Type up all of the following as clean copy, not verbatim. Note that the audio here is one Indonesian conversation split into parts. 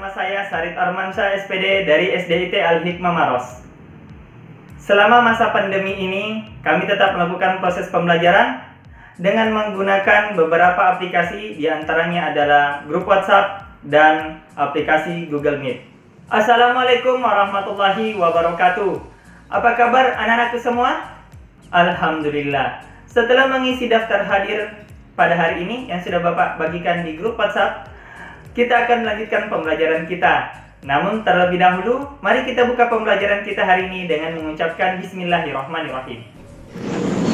bersama saya Sarit Armansyah SPD dari SDIT Al-Hikmah Maros. Selama masa pandemi ini, kami tetap melakukan proses pembelajaran dengan menggunakan beberapa aplikasi, diantaranya adalah grup WhatsApp dan aplikasi Google Meet. Assalamualaikum warahmatullahi wabarakatuh. Apa kabar anak-anakku semua? Alhamdulillah. Setelah mengisi daftar hadir pada hari ini yang sudah Bapak bagikan di grup WhatsApp, kita akan melanjutkan pembelajaran kita. Namun terlebih dahulu, mari kita buka pembelajaran kita hari ini dengan mengucapkan Bismillahirrahmanirrahim.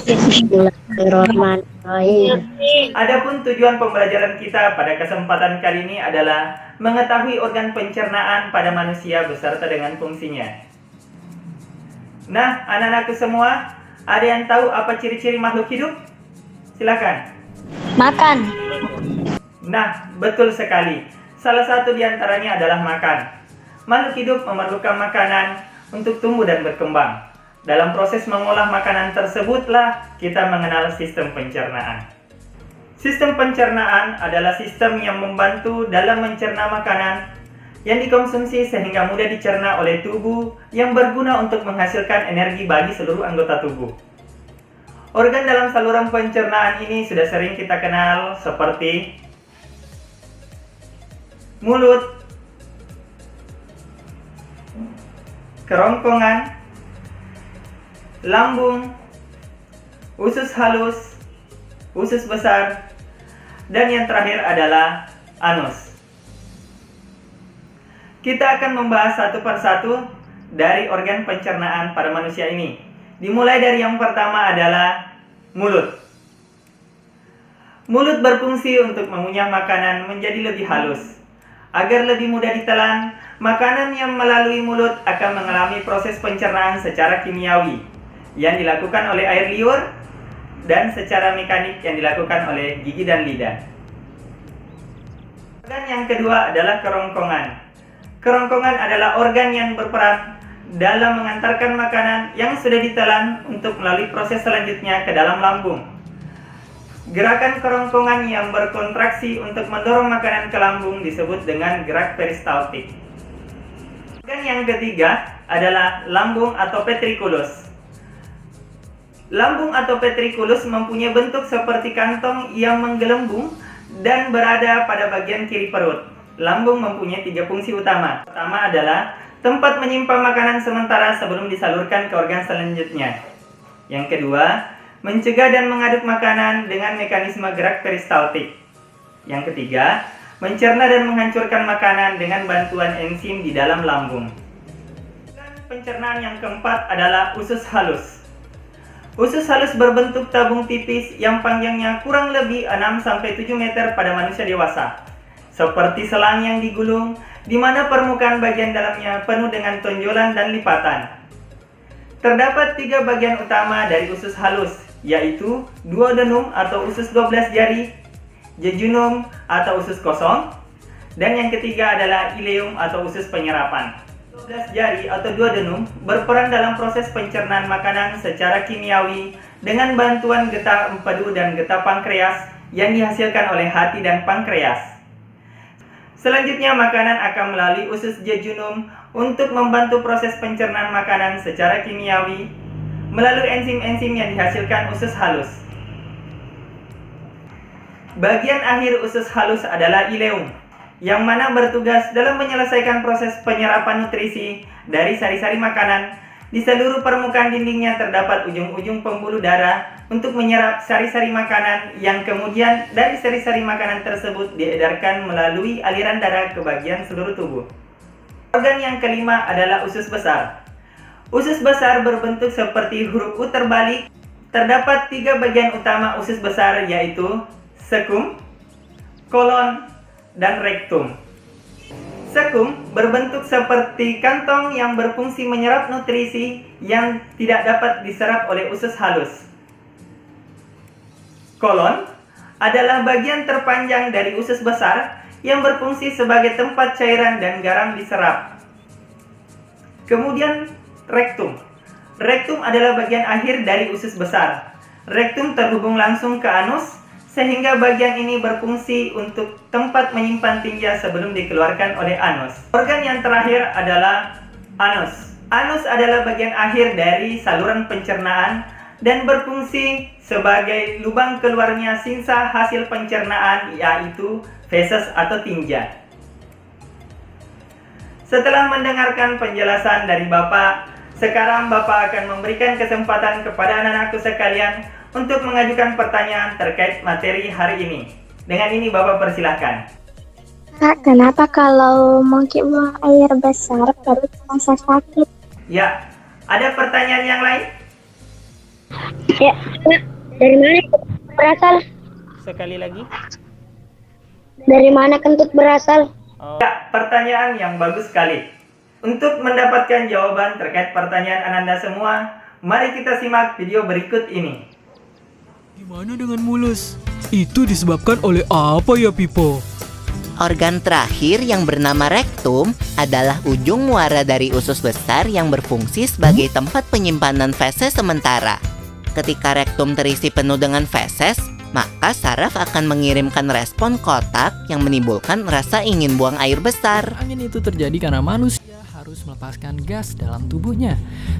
Bismillahirrahmanirrahim. Adapun tujuan pembelajaran kita pada kesempatan kali ini adalah mengetahui organ pencernaan pada manusia beserta dengan fungsinya. Nah, anak-anakku semua, ada yang tahu apa ciri-ciri makhluk hidup? Silakan. Makan. Nah, betul sekali. Salah satu di antaranya adalah makan. Makhluk hidup memerlukan makanan untuk tumbuh dan berkembang. Dalam proses mengolah makanan tersebutlah kita mengenal sistem pencernaan. Sistem pencernaan adalah sistem yang membantu dalam mencerna makanan yang dikonsumsi sehingga mudah dicerna oleh tubuh yang berguna untuk menghasilkan energi bagi seluruh anggota tubuh. Organ dalam saluran pencernaan ini sudah sering kita kenal seperti mulut, kerongkongan, lambung, usus halus, usus besar, dan yang terakhir adalah anus. Kita akan membahas satu persatu dari organ pencernaan pada manusia ini. Dimulai dari yang pertama adalah mulut. Mulut berfungsi untuk mengunyah makanan menjadi lebih halus. Agar lebih mudah ditelan, makanan yang melalui mulut akan mengalami proses pencernaan secara kimiawi yang dilakukan oleh air liur dan secara mekanik yang dilakukan oleh gigi dan lidah. Organ yang kedua adalah kerongkongan. Kerongkongan adalah organ yang berperan dalam mengantarkan makanan yang sudah ditelan untuk melalui proses selanjutnya ke dalam lambung. Gerakan kerongkongan yang berkontraksi untuk mendorong makanan ke lambung disebut dengan gerak peristaltik. Organ yang ketiga adalah lambung atau petrikulus. Lambung atau petrikulus mempunyai bentuk seperti kantong yang menggelembung dan berada pada bagian kiri perut. Lambung mempunyai 3 fungsi utama. Pertama adalah tempat menyimpan makanan sementara sebelum disalurkan ke organ selanjutnya. Yang kedua, mencegah dan mengaduk makanan dengan mekanisme gerak peristaltik. Yang ketiga, mencerna dan menghancurkan makanan dengan bantuan enzim di dalam lambung. Pencernaan yang keempat adalah usus halus. Usus halus berbentuk tabung tipis yang panjangnya kurang lebih 6-7 meter pada manusia dewasa. Seperti selang yang digulung, di mana permukaan bagian dalamnya penuh dengan tonjolan dan lipatan. Terdapat 3 bagian utama dari usus halus, yaitu duodenum atau usus 12 jari, jejunum atau usus kosong, dan yang ketiga adalah ileum atau usus penyerapan. 12 jari atau duodenum berperan dalam proses pencernaan makanan secara kimiawi dengan bantuan getah empedu dan getah pankreas yang dihasilkan oleh hati dan pankreas. Selanjutnya makanan akan melalui usus jejunum untuk membantu proses pencernaan makanan secara kimiawi melalui enzim-enzim yang dihasilkan usus halus. Bagian akhir usus halus adalah ileum, yang mana bertugas dalam menyelesaikan proses penyerapan nutrisi dari sari-sari makanan. Di seluruh permukaan dindingnya terdapat ujung-ujung pembuluh darah untuk menyerap sari-sari makanan yang kemudian dari sari-sari makanan tersebut diedarkan melalui aliran darah ke bagian seluruh tubuh. Organ yang kelima adalah usus besar. Usus besar berbentuk seperti huruf U terbalik. Terdapat 3 bagian utama usus besar, yaitu sekum, kolon, dan rektum. Sekum berbentuk seperti kantong yang berfungsi menyerap nutrisi yang tidak dapat diserap oleh usus halus. Kolon adalah bagian terpanjang dari usus besar yang berfungsi sebagai tempat cairan dan garam diserap. Kemudian rektum. Rektum adalah bagian akhir dari usus besar. Rektum terhubung langsung ke anus sehingga bagian ini berfungsi untuk tempat menyimpan tinja sebelum dikeluarkan oleh anus. Organ yang terakhir adalah anus. Anus adalah bagian akhir dari saluran pencernaan dan berfungsi sebagai lubang keluarnya sisa hasil pencernaan, yaitu feses atau tinja. Setelah mendengarkan penjelasan dari Bapak, sekarang Bapak akan memberikan kesempatan kepada anak-anakku sekalian untuk mengajukan pertanyaan terkait materi hari ini. Dengan ini Bapak persilahkan. Kak, kenapa kalau monkey buang air besar perut terasa sakit? Ya, ada pertanyaan yang lain? Ya, dari mana kentut berasal? Sekali lagi. Dari mana kentut berasal? Ya, pertanyaan yang bagus sekali. Untuk mendapatkan jawaban terkait pertanyaan Ananda semua, mari kita simak video berikut ini. Gimana dengan mulus? Itu disebabkan oleh apa ya, Pipo? Organ terakhir yang bernama rektum adalah ujung muara dari usus besar yang berfungsi sebagai tempat penyimpanan feses sementara. Ketika rektum terisi penuh dengan feses, maka saraf akan mengirimkan respon kotak yang menimbulkan rasa ingin buang air besar. Angin itu terjadi karena manusia harus melepaskan gas dalam tubuhnya.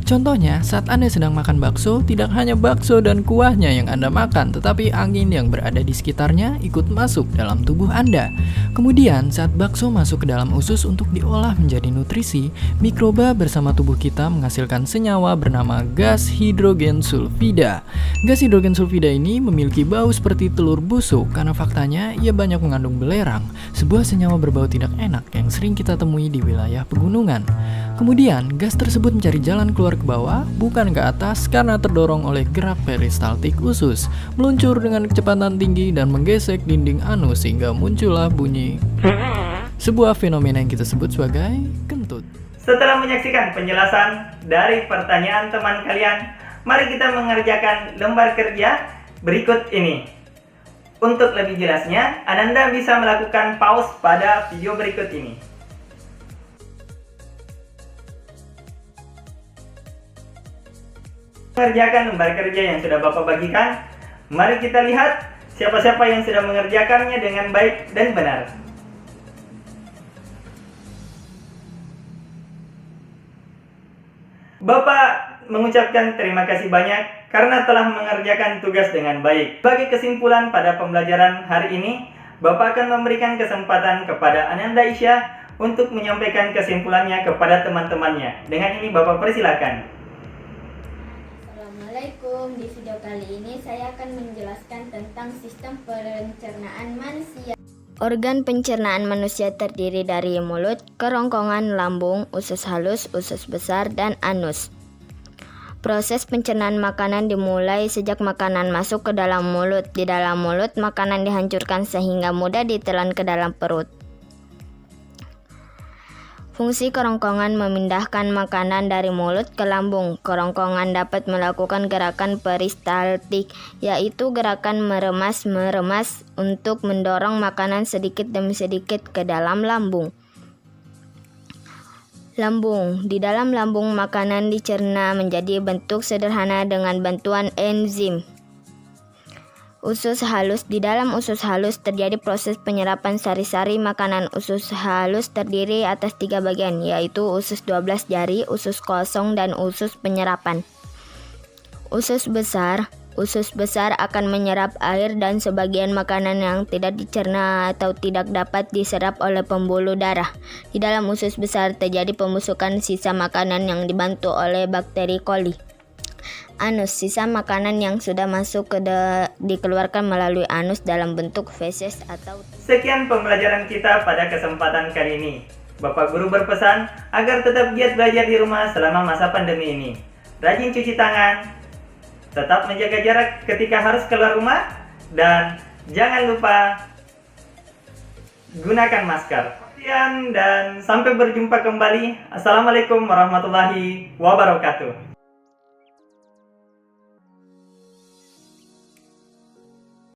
Contohnya, saat Anda sedang makan bakso, tidak hanya bakso dan kuahnya yang Anda makan, tetapi angin yang berada di sekitarnya ikut masuk dalam tubuh Anda. Kemudian, saat bakso masuk ke dalam usus untuk diolah menjadi nutrisi, mikroba bersama tubuh kita menghasilkan senyawa bernama gas hidrogen sulfida. Gas hidrogen sulfida ini memiliki bau seperti telur busuk karena faktanya ia banyak mengandung belerang, sebuah senyawa berbau tidak enak yang sering kita temui di wilayah pegunungan. Kemudian, gas tersebut mencari jalan keluar ke bawah, bukan ke atas karena terdorong oleh gerak peristaltik usus, meluncur dengan kecepatan tinggi dan menggesek dinding anus sehingga muncullah bunyi. Sebuah fenomena yang kita sebut sebagai kentut. Setelah menyaksikan penjelasan dari pertanyaan teman kalian, mari kita mengerjakan lembar kerja berikut ini. Untuk lebih jelasnya, Ananda bisa melakukan pause pada video berikut ini. Mengerjakan lembar kerja yang sudah Bapak bagikan, mari kita lihat siapa-siapa yang sudah mengerjakannya dengan baik dan benar. Bapak mengucapkan terima kasih banyak karena telah mengerjakan tugas dengan baik. Sebagai kesimpulan pada pembelajaran hari ini, Bapak akan memberikan kesempatan kepada Ananda Isya untuk menyampaikan kesimpulannya kepada teman-temannya. Dengan ini Bapak persilakan. Assalamualaikum, di video kali ini saya akan menjelaskan tentang sistem pencernaan manusia. Organ pencernaan manusia terdiri dari mulut, kerongkongan, lambung, usus halus, usus besar, dan anus. Proses pencernaan makanan dimulai sejak makanan masuk ke dalam mulut. Di dalam mulut, makanan dihancurkan sehingga mudah ditelan ke dalam perut. Fungsi kerongkongan memindahkan makanan dari mulut ke lambung. Kerongkongan dapat melakukan gerakan peristaltik, yaitu gerakan meremas untuk mendorong makanan sedikit demi sedikit ke dalam lambung. Lambung. Di dalam lambung, makanan dicerna menjadi bentuk sederhana dengan bantuan enzim. Usus halus. Di dalam usus halus terjadi proses penyerapan sari-sari makanan. Usus halus terdiri atas 3 bagian, yaitu usus 12 jari, usus kosong, dan usus penyerapan. Usus besar. Usus besar akan menyerap air dan sebagian makanan yang tidak dicerna atau tidak dapat diserap oleh pembuluh darah. Di dalam usus besar terjadi pembusukan sisa makanan yang dibantu oleh bakteri coli. Anus. Sisa makanan yang sudah masuk dikeluarkan melalui anus dalam bentuk feses atau... Sekian pembelajaran kita pada kesempatan kali ini. Bapak Guru berpesan agar tetap giat belajar di rumah selama masa pandemi ini. Rajin cuci tangan, tetap menjaga jarak ketika harus keluar rumah, dan jangan lupa gunakan masker. Sekian dan sampai berjumpa kembali. Assalamualaikum warahmatullahi wabarakatuh.